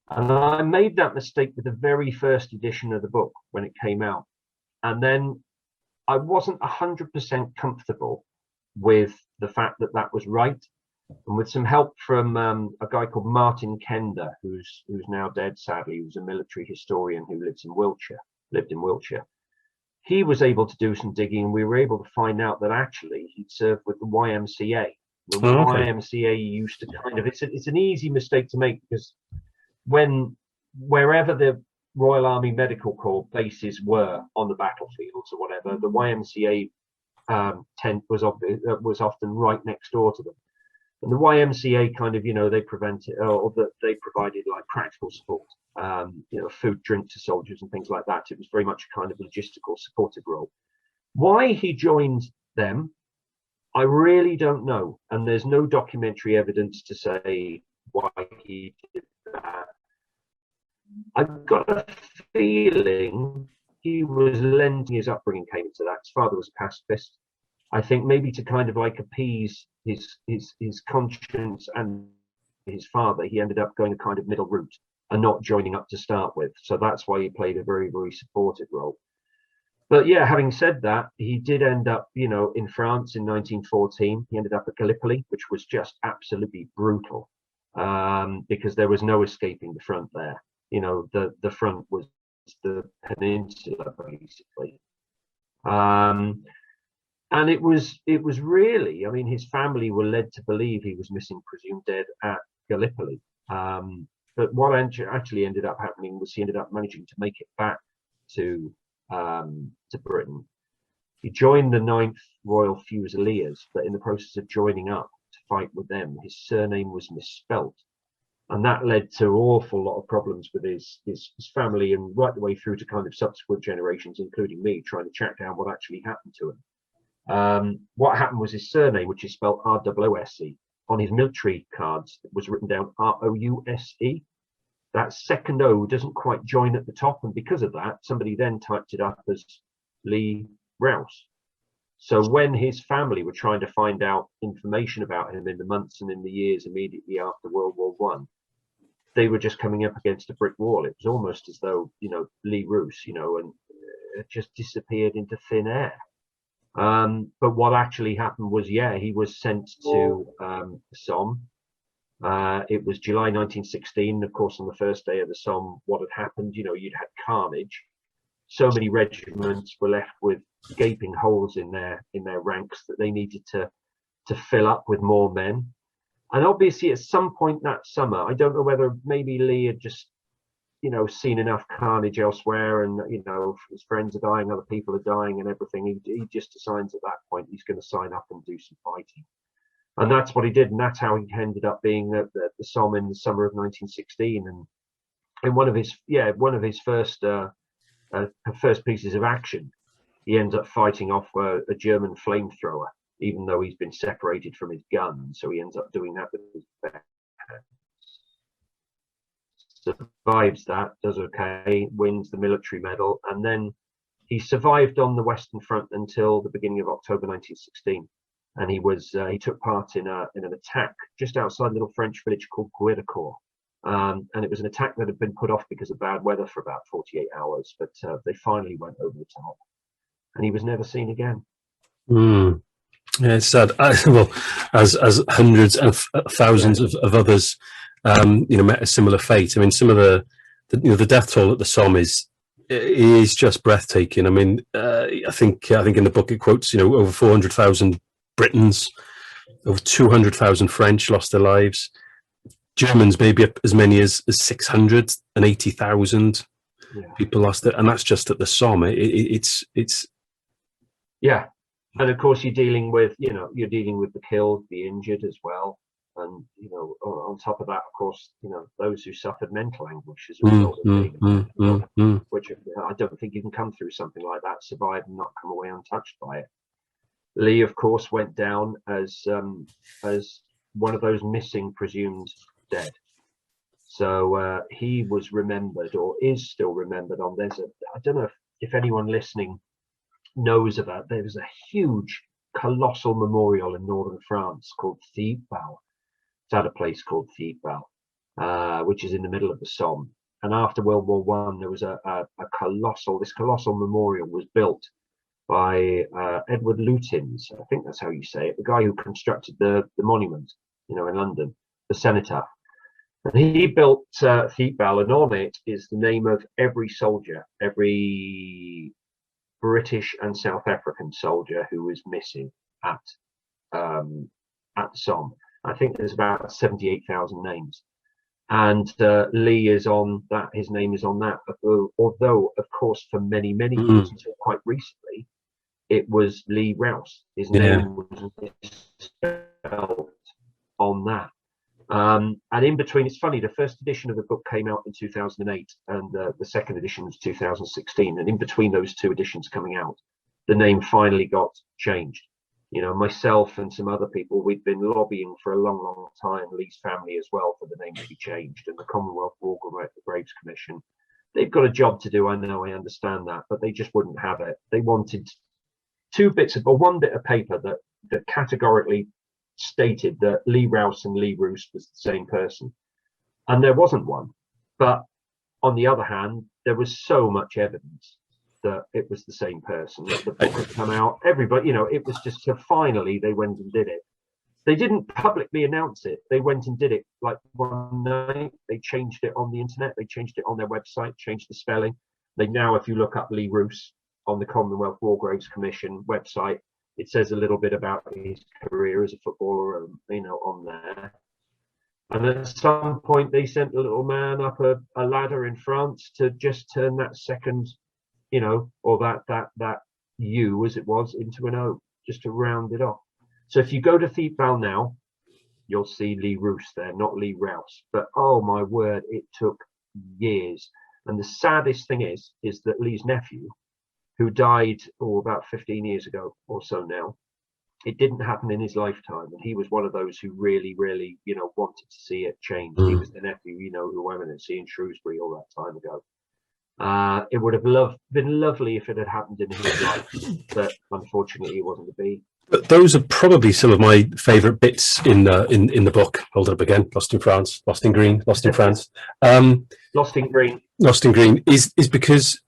And I made that mistake with the very first edition of the book when it came out. And then I wasn't 100% comfortable with the fact that that was right. And with some help from a guy called Martin Kender, who's now dead, sadly, who's a military historian who lived in Wiltshire. He was able to do some digging, and we were able to find out that actually he'd served with the YMCA. The YMCA used to kind of, it's an easy mistake to make, because wherever the Royal Army Medical Corps bases were on the battlefields or whatever, the YMCA tent was often right next door to them. And the YMCA kind of, you know, they provided like practical support, you know, food, drink to soldiers and things like that. It was very much a kind of logistical supportive role. Why he joined them, I really don't know. And there's no documentary evidence to say why he did that. I've got a feeling he was lending, his upbringing came into that. His father was a pacifist. I think maybe to kind of like appease his conscience and his father, he ended up going a kind of middle route and not joining up to start with. So that's why he played a very, very supportive role. But yeah, having said that, he did end up, you know, in France in 1914. He ended up at Gallipoli, which was just absolutely brutal, because there was no escaping the front there. You know, the front was the peninsula, basically. And it was really, I mean, his family were led to believe he was missing, presumed dead at Gallipoli. But what actually ended up happening was he ended up managing to make it back to Britain. He joined the 9th Royal Fusiliers, but in the process of joining up to fight with them, his surname was misspelt. And that led to an awful lot of problems with his family, and right the way through to kind of subsequent generations, including me, trying to track down what actually happened to him. What happened was his surname, which is spelled R-O-O-S-E, on his military cards it was written down R-O-U-S-E. That second O doesn't quite join at the top, and because of that, somebody then typed it up as Leigh Rouse. So when his family were trying to find out information about him in the months and in the years immediately after World War One, they were just coming up against a brick wall. It was almost as though, you know, Leigh Roose, you know, and it just disappeared into thin air. But what actually happened was, yeah, he was sent to Somme. It was July 1916. Of course, on the first day of the Somme, what had happened, you know, you'd had carnage. So many regiments were left with gaping holes in their ranks that they needed to fill up with more men. And obviously, at some point that summer, I don't know whether maybe Leigh had just, you know, seen enough carnage elsewhere, and you know, his friends are dying, other people are dying, and everything. He just decides at that point he's going to sign up and do some fighting, and that's what he did, and that's how he ended up being at the Somme in the summer of 1916. And in one of his first pieces of action, he ends up fighting off a German flamethrower, even though he's been separated from his gun. So he ends up doing that with his bare hands. Survives that, does okay, wins the military medal, and then he survived on the Western Front until the beginning of October 1916. and he took part in an attack just outside a little French village called Guerdecourt. And it was an attack that had been put off because of bad weather for about 48 hours, but they finally went over the top, and he was never seen again. Yeah, it's sad. Well, as hundreds and thousands of others, met a similar fate. I mean, some of the death toll at the Somme is just breathtaking. I mean, I think in the book it quotes over 400,000 Britons, over 200,000 French lost their lives. Germans maybe as many as 680,000 people lost it, and that's just at the Somme. It's yeah, and of course you're dealing with the killed, the injured as well, and on top of that, of course, those who suffered mental anguish as a result of which I don't think you can come through something like that, survive and not come away untouched by it. Leigh, of course, went down as one of those missing presumed dead. So he was remembered, or is still remembered, on I don't know if anyone listening knows about, there's a huge colossal memorial in northern France called Thiepval. It's at a place called Thiepval, which is in the middle of the Somme. And after World War One, there was a colossal memorial was built by Edward Lutyens, I think that's how you say it, the guy who constructed the monument, in London, the cenotaph. And he built Thiepval, and on it is the name of every soldier, every British and South African soldier who was missing at the Somme. I think there's about 78,000 names, and Leigh is on that. His name is on that. Although, of course, for many years until quite recently, it was Leigh Rouse. His name was spelled on that. And in between, it's funny, the first edition of the book came out in 2008, and the second edition was 2016. And in between those two editions coming out, the name finally got changed. Myself and some other people, we'd been lobbying for a long time, Leigh's family as well, for the name to be changed. And the Commonwealth War Graves Commission, they've got a job to do. I know, I understand that, but they just wouldn't have it. They wanted one bit of paper that categorically stated that Leigh Rouse and Leigh Roose was the same person, and there wasn't one. But on the other hand, there was so much evidence that it was the same person, that the book had come out, everybody, it was just, so finally they went and did it. They didn't publicly announce it, they went and did it like one night. They changed it on the internet, they changed it on their website, changed the spelling. They now, if you look up Leigh Roose on the Commonwealth War Graves Commission website, it says a little bit about his career as a footballer, on there. And at some point, they sent the little man up a ladder in France to just turn that second, or that U as it was, into an O, just to round it off. So if you go to Thiepval now, you'll see Leigh Roose there, not Leigh Rouse. But oh my word, it took years. And the saddest thing is that Leigh's nephew, who died about 15 years ago or so now, it didn't happen in his lifetime, and he was one of those who really wanted to see it change. He was the nephew, who I went and see in Shrewsbury all that time ago. It would have been lovely if it had happened in his life, but unfortunately it wasn't to be. But those are probably some of my favourite bits in the book. Hold it up again. Lost in France, Lost in Green, Lost in France. Lost in Green. Lost in Green is because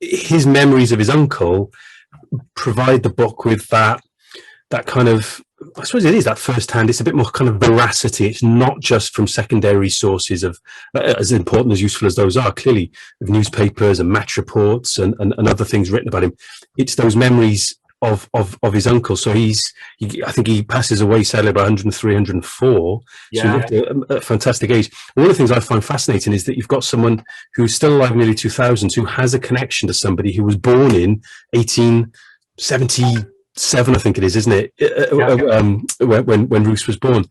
his memories of his uncle provide the book with that kind of, I suppose it is that first-hand, it's a bit more kind of veracity. It's not just from secondary sources of, as important, as useful as those are, clearly, of newspapers and match reports and other things written about him. It's those memories of his uncle. So I think he passes away sadly about 103, 104. Yeah. So he lived a fantastic age. One of the things I find fascinating is that you've got someone who's still alive in the early 2000s who has a connection to somebody who was born in 1877, I think it is, isn't it? When Roose was born.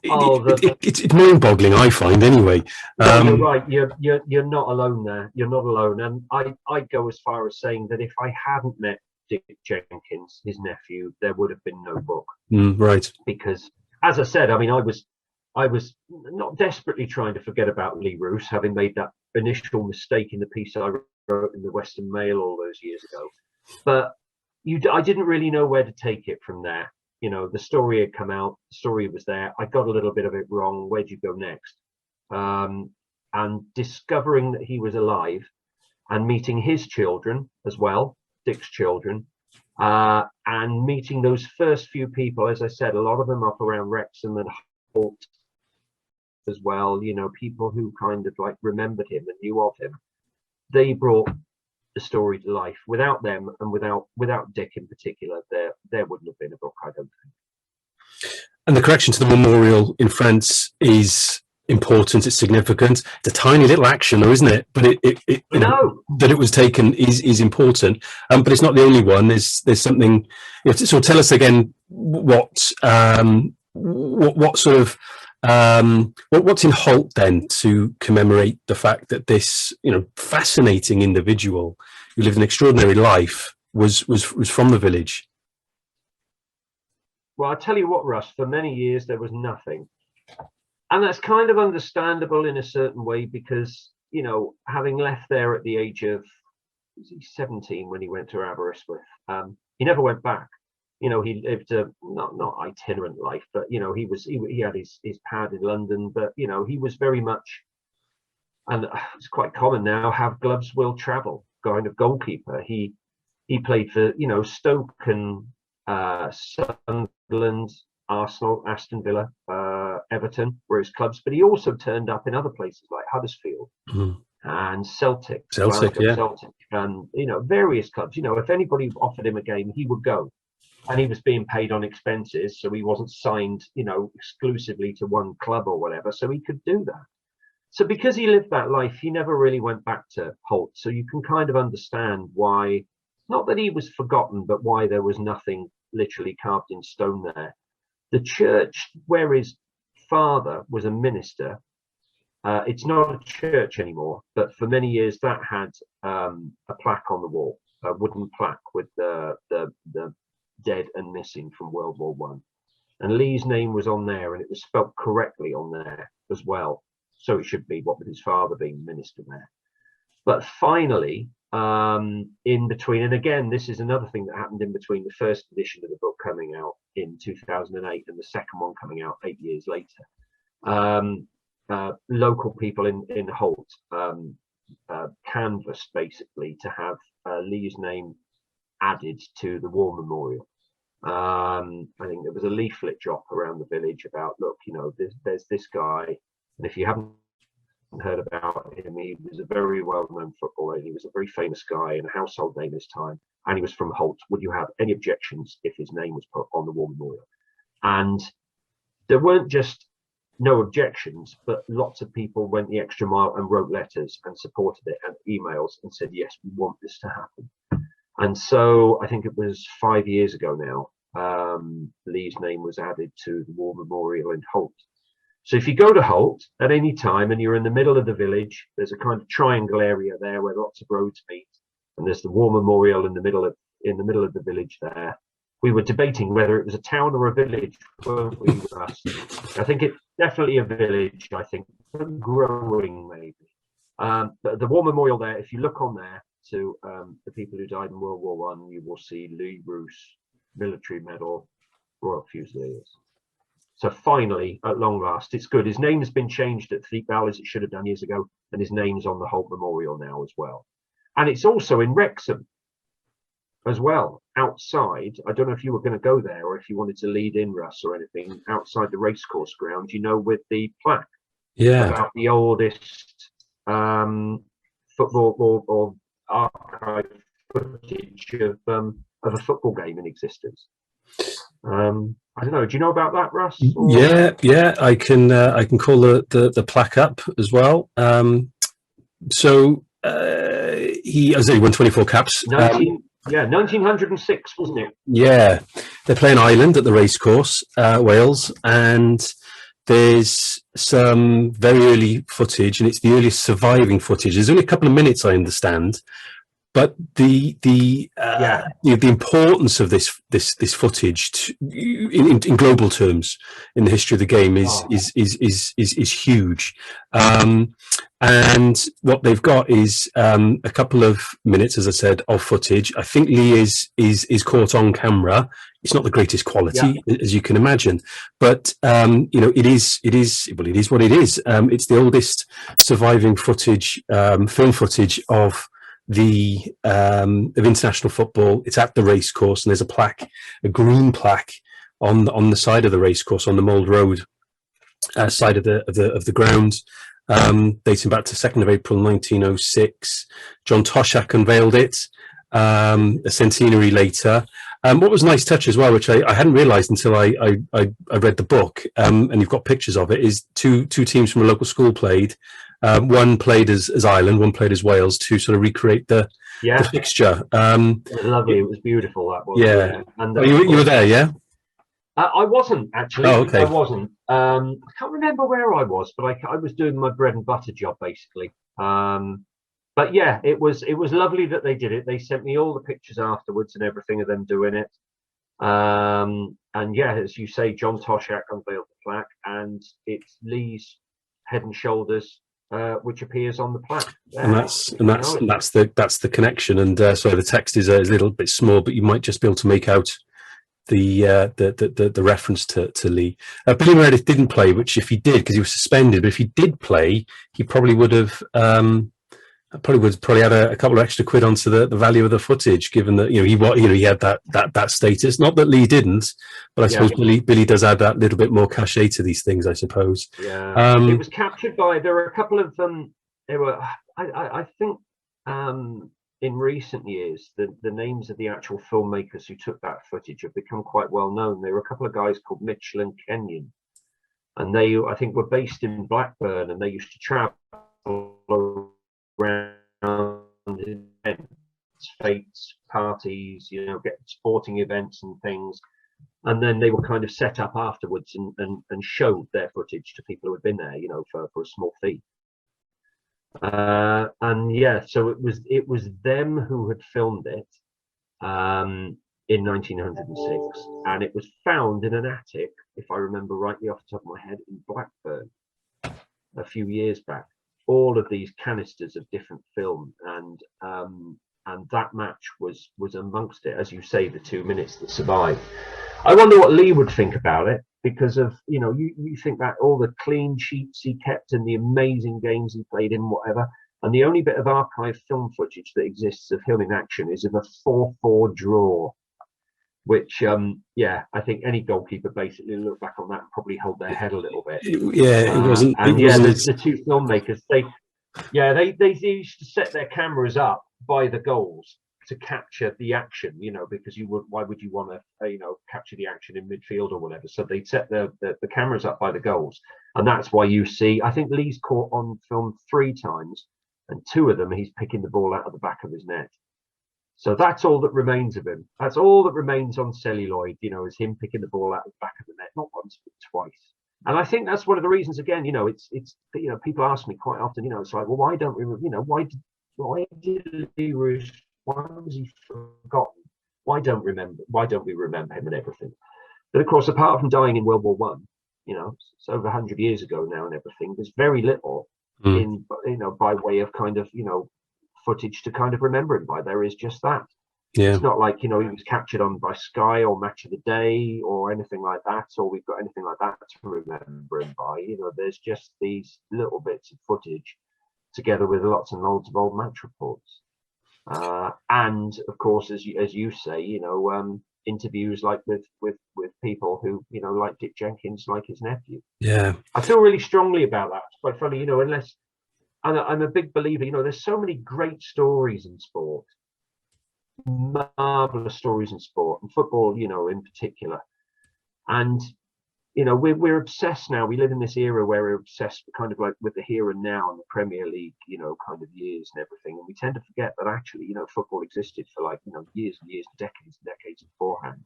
It's mind-boggling, I find, anyway. You're right. You're not alone there. You're not alone. And I'd go as far as saying that if I hadn't met Dick Jenkins, his nephew, there would have been no book. Right. Because, as I said, I mean, I was not desperately trying to forget about Leigh Roose, having made that initial mistake in the piece I wrote in the Western Mail all those years ago. But I didn't really know where to take it from there. You know, the story had come out, the story was there. I got a little bit of it wrong. Where'd you go next? And discovering that he was alive and meeting his children as well, Dick's children, and meeting those first few people, as I said, a lot of them up around Wrexham and Holt as well, you know, people who kind of like remembered him and knew of him. They brought the story to life. Without them and without Dick in particular, there wouldn't have been a book, I don't think. And the correction to the memorial in France is important, it's significant. It's a tiny little action though, isn't it? But you know, that it was taken is important. But it's not the only one. There's something. So tell us again what sort of what's in Holt then to commemorate the fact that this, you know, fascinating individual who lived an extraordinary life was from the village. Well, I'll tell you what, Russ, for many years there was nothing. And that's kind of understandable in a certain way because, you know, having left there at the age of, was he 17 when he went to Ercwlff, he never went back. You know, he lived a not itinerant life, but, you know, he had his pad in London, but, you know, he was very much, and it's quite common now, have gloves will travel kind of goalkeeper. He played for, you know, Stoke and Sunderland, Arsenal, Aston Villa, Everton were his clubs, but he also turned up in other places like Huddersfield and Celtic, yeah. Celtic, and, you know, various clubs. You know, if anybody offered him a game, he would go, and he was being paid on expenses, so he wasn't signed, you know, exclusively to one club or whatever, so he could do that. So because he lived that life, he never really went back to Holt. So you can kind of understand why, not that he was forgotten, but why there was nothing literally carved in stone there. The church where his father was a minister, it's not a church anymore, but for many years that had a plaque on the wall, a wooden plaque with the dead and missing from World War I. And Leigh's name was on there, and it was spelt correctly on there as well. So it should be, what with his father being minister there. But finally, in between, and again, this is another thing that happened in between the first edition of the book coming out in 2008 and the second one coming out 8 years later. Local people in Holt canvassed basically to have Leigh's name added to the war memorial. I think there was a leaflet drop around the village about, look, you know, there's this guy, and if you haven't heard about him, he was a very well-known footballer. He was a very famous guy and a household name this time, and he was from Holt. Would you have any objections if his name was put on the war memorial? And there weren't just no objections, but lots of people went the extra mile and wrote letters and supported it and emails and said, yes, we want this to happen. And so I think it was 5 years ago now, Leigh's name was added to the war memorial in Holt. So if you go to Holt at any time and you're in the middle of the village, there's a kind of triangle area there where lots of roads meet, and there's the war memorial in the middle of the village there. We were debating whether it was a town or a village, weren't we, Russ? I think it's definitely a village, I think, growing maybe. But the war memorial there, if you look on there to the people who died in World War I, you will see Leigh Roose, Military Medal, Royal Fusiliers. So finally, at long last, it's good. His name has been changed at Fleetbell, as it should have done years ago, and his name's on the Holt Memorial now as well. And it's also in Wrexham as well, outside. I don't know if you were going to go there or if you wanted to lead in, Russ, or anything, outside the racecourse ground, you know, with the plaque about the oldest football or archive footage of a football game in existence. I don't know. Do you know about that, Russ? Or? Yeah. I can call the plaque up as well. He won 24 caps. 1906, wasn't it? Yeah, they're playing Ireland at the racecourse, Wales, and there's some very early footage, and it's the earliest surviving footage. There's only a couple of minutes, I understand, but the the importance of this footage in global terms in the history of the game is huge. And what they've got is a couple of minutes, as I said, of footage. I think Leigh is caught on camera. It's not the greatest quality, as you can imagine, but it is what it is. It's the oldest surviving footage, film footage of international football. It's at the racecourse, and there's a green plaque on the side of the racecourse, on the Mould Road side of the ground, dating back to 2nd of April 1906. John Toshak unveiled it a centenary later. What was a nice touch as well, which I hadn't realised until I read the book, and you've got pictures of it, is two teams from a local school played. One played as Ireland, one played as Wales, to sort of recreate the fixture. It was lovely. It was beautiful. That was. Yeah. And you were there, yeah? I wasn't actually. Oh, okay. I wasn't. I can't remember where I was, but I was doing my bread and butter job basically. But yeah, it was lovely that they did it. They sent me all the pictures afterwards and everything of them doing it. And yeah, as you say, John Toshak unveiled the plaque, and it's Leigh's head and shoulders, which appears on the plaque. And that's the connection. And sorry, the text is a little bit small, but you might just be able to make out the reference to Leigh. Billy Meredith didn't play, which if he did, because he was suspended, but if he did play, he probably would have had a couple of extra quid onto the value of the footage, given that he had that status. Not that Leigh didn't, but I suppose Billy does add that little bit more cachet to these things, I suppose. Yeah, it was captured by. There were a couple of there were. I think in recent years the names of the actual filmmakers who took that footage have become quite well known. There were a couple of guys called Mitchell and Kenyon, and they, I think, were based in Blackburn, and they used to travel around events, fetes, parties, get sporting events and things, and then they were kind of set up afterwards and showed their footage to people who had been there, for a small fee. And yeah, so it was them who had filmed it in 1906, and it was found in an attic, if I remember rightly off the top of my head, in Blackburn a few years back. All of these canisters of different film, and that match was amongst it, as you say, the 2 minutes that survived. I wonder what Leigh would think about it, because of you think that all the clean sheets he kept and the amazing games he played in, whatever, and the only bit of archive film footage that exists of him in action is of a 4-4 draw, which I think any goalkeeper basically look back on that and probably hold their head a little bit. It wasn't. The two filmmakers, they used to set their cameras up by the goals to capture the action, because why would you want to capture the action in midfield or whatever? So they'd set the cameras up by the goals, and that's why you see, I think Leigh's caught on film 3 times, and 2 of them he's picking the ball out of the back of his net. So that's all that remains of him. That's all that remains on celluloid, is him picking the ball out of the back of the net, not once but twice. And I think that's one of the reasons. Again, it's people ask me quite often, it's like, well, why don't we, why did Leigh Roose, why was he forgotten? Why don't we remember him and everything? But of course, apart from dying in World War One, it's over 100 years ago now and everything, there's very little in by way of kind of footage to kind of remember him by. There is just that. It's not like he was captured on by Sky or Match of the Day or anything like that, or we've got anything like that to remember him by. There's just these little bits of footage together with lots and loads of old match reports, and of course, as you say, interviews like with people who like Dick Jenkins, like his nephew. I feel really strongly about that. It's quite funny, unless I'm a big believer, there's so many great stories in sport, marvelous stories in sport and football, in particular. And, we're obsessed now. We live in this era where we're obsessed kind of like with the here and now and the Premier League, kind of years and everything. And we tend to forget that actually, football existed for like, years and years, decades and decades beforehand.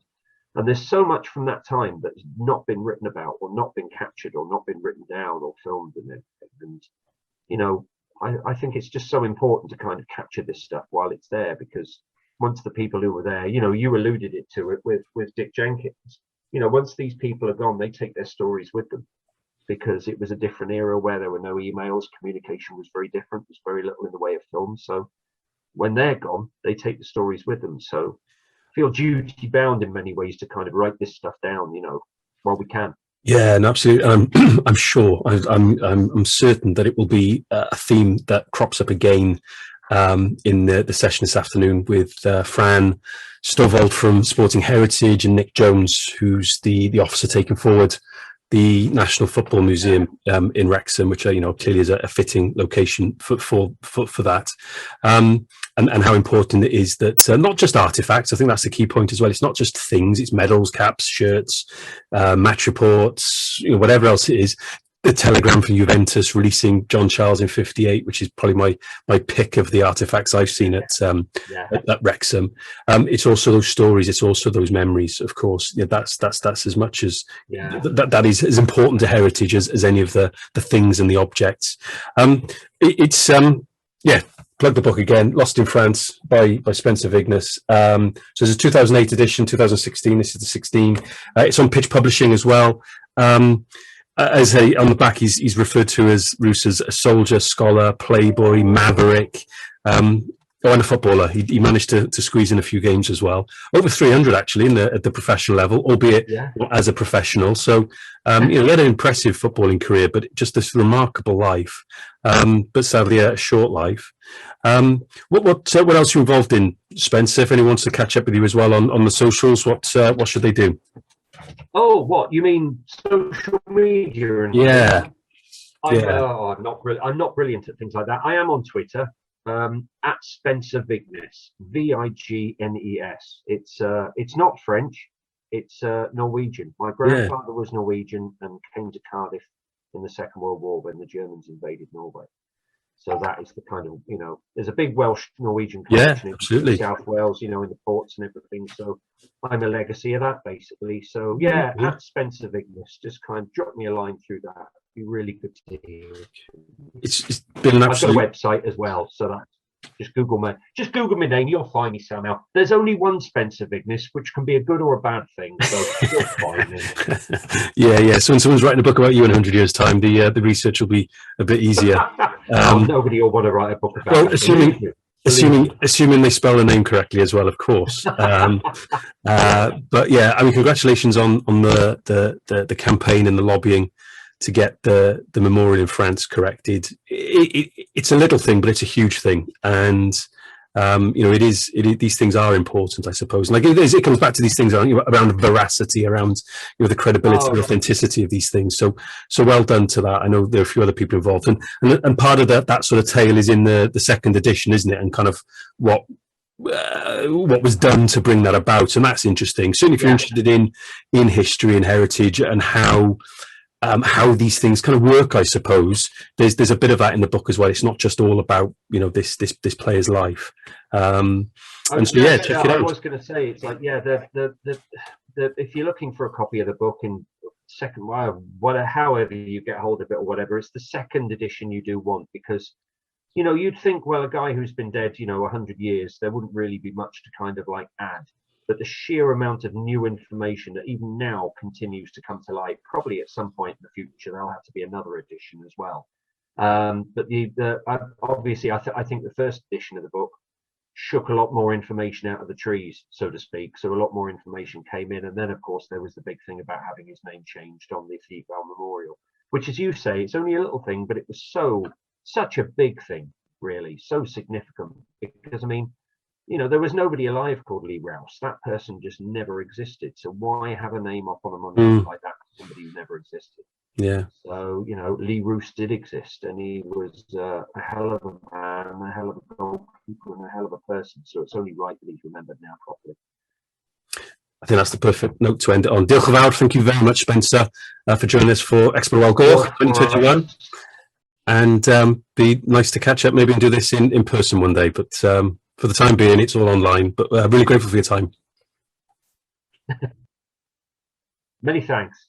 And there's so much from that time that's not been written about or not been captured or not been written down or filmed and everything. And, I think it's just so important to kind of capture this stuff while it's there, because once the people who were there, you alluded to it with Dick Jenkins, once these people are gone, they take their stories with them, because it was a different era where there were no emails, communication was very different, there's very little in the way of film. So when they're gone, they take the stories with them. So I feel duty bound in many ways to kind of write this stuff down, while we can. Yeah, and absolutely. I'm sure. I'm certain that it will be a theme that crops up again in the session this afternoon with Fran Stovald from Sporting Heritage and Nick Jones, who's the officer taking forward the National Football Museum in Wrexham, which clearly is a fitting location for that, and how important it is that not just artifacts. I think that's the key point as well. It's not just things; it's medals, caps, shirts, match reports, whatever else it is. The telegram from Juventus releasing John Charles in '58, which is probably my pick of the artifacts I've seen at Wrexham. It's also those stories. It's also those memories. Of course, that's as much as that is as important to heritage as any of the things and the objects. Plug the book again. Lost in France by Spencer Vignes. So there's a 2008 edition, 2016. This is the 16. It's on Pitch Publishing as well. On the back, he's referred to as Roose as a soldier, scholar, playboy, maverick, and a footballer. He managed to squeeze in a few games as well. Over 300 actually at the professional level, albeit not as a professional. So he had an impressive footballing career, but just this remarkable life. But sadly, a short life. What else are you involved in, Spencer? If anyone wants to catch up with you as well on the socials, what should they do? Oh, what you mean, social media? And I'm not brilliant at things like that. I am on Twitter at Spencer Vignes, Vignes. It's not French, it's Norwegian. My grandfather was Norwegian and came to Cardiff in the Second World War when the Germans invaded Norway. So that is the kind of, there's a big Welsh-Norwegian connection in South Wales, in the ports and everything. So I'm a legacy of that, basically. So, at Spencer Vignes, just kind of drop me a line through that. It'd be really good to hear. It's been an absolute... I've got a website as well, so that just Google my name, you'll find me somehow. There's only one Spencer Vignes, which can be a good or a bad thing, so you'll find me. So when someone's writing a book about you in 100 years' time, the research will be a bit easier. Nobody will want to write a book about assuming they spell the name correctly as well, of course. But congratulations on the campaign and the lobbying to get the memorial in France corrected. It's a little thing, but it's a huge thing, and these things are important, I suppose. And it comes back to these things around veracity, around the credibility, the authenticity of these things. So well done to that. I know there are a few other people involved, and part of that sort of tale is in the second edition, isn't it? And kind of what was done to bring that about, and that's interesting. Certainly, if you're interested in history and heritage and how these things kind of work, I suppose there's a bit of that in the book as well. It's not just all about this player's life. Check it out. I was going to say, it's like if you're looking for a copy of the book in second, however you get hold of it or whatever, it's the second edition you do want, because you'd think, well, a guy who's been dead 100 years, there wouldn't really be much to kind of like add. But the sheer amount of new information that even now continues to come to light, probably at some point in the future, there'll have to be another edition as well. But obviously, I think the first edition of the book shook a lot more information out of the trees, so to speak. So a lot more information came in. And then, of course, there was the big thing about having his name changed on the Thiepval Memorial, which, as you say, it's only a little thing, but it was such a big thing, really, so significant. Because, there was nobody alive called Leigh Rouse. That person just never existed. So why have a name up on a monument like that for somebody who never existed? Yeah. So, Leigh Rouse did exist, and he was a hell of a man, a hell of a goalkeeper, and a hell of a person. So it's only right that he's remembered now properly. I think that's the perfect note to end it on. Diolch yn fawr. Thank you very much, Spencer, for joining us for Expo'r Wal Goch 2021. And be nice to catch up, maybe, and do this in person one day. But for the time being, it's all online. But really grateful for your time. Many thanks.